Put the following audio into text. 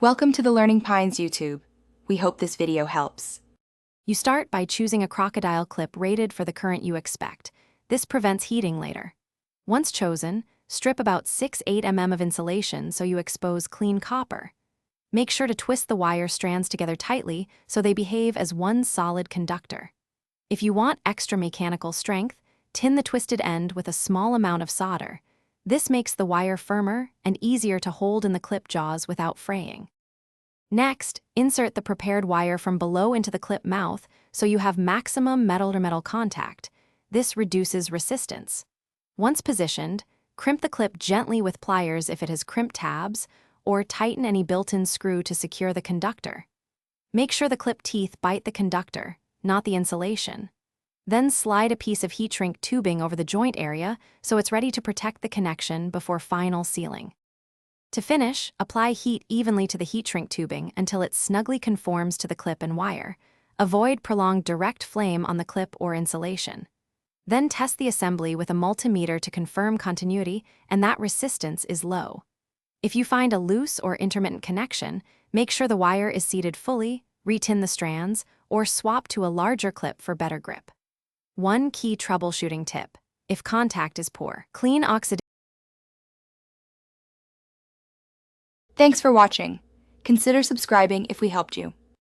Welcome to the Learning Pines YouTube. We hope this video helps. You start by choosing a Crocodile clip rated for the current you expect. This prevents heating later. Once chosen, strip about 6-8 mm of insulation so you expose clean copper. Make sure to twist the wire strands together tightly so they behave as one solid conductor. If you want extra mechanical strength, tin the twisted end with a small amount of solder. This makes the wire firmer and easier to hold in the clip jaws without fraying. Next, insert the prepared wire from below into the clip mouth so you have maximum metal-to-metal contact. This reduces resistance. Once positioned, crimp the clip gently with pliers if it has crimp tabs, or tighten any built-in screw to secure the conductor. Make sure the clip teeth bite the conductor, not the insulation. Then slide a piece of heat shrink tubing over the joint area so it's ready to protect the connection before final sealing. To finish, apply heat evenly to the heat shrink tubing until it snugly conforms to the clip and wire. Avoid prolonged direct flame on the clip or insulation. Then test the assembly with a multimeter to confirm continuity and that resistance is low. If you find a loose or intermittent connection, make sure the wire is seated fully, retin the strands, or swap to a larger clip for better grip. One key troubleshooting tip: if contact is poor, clean oxidation. Thanks for watching. Consider subscribing if we helped you.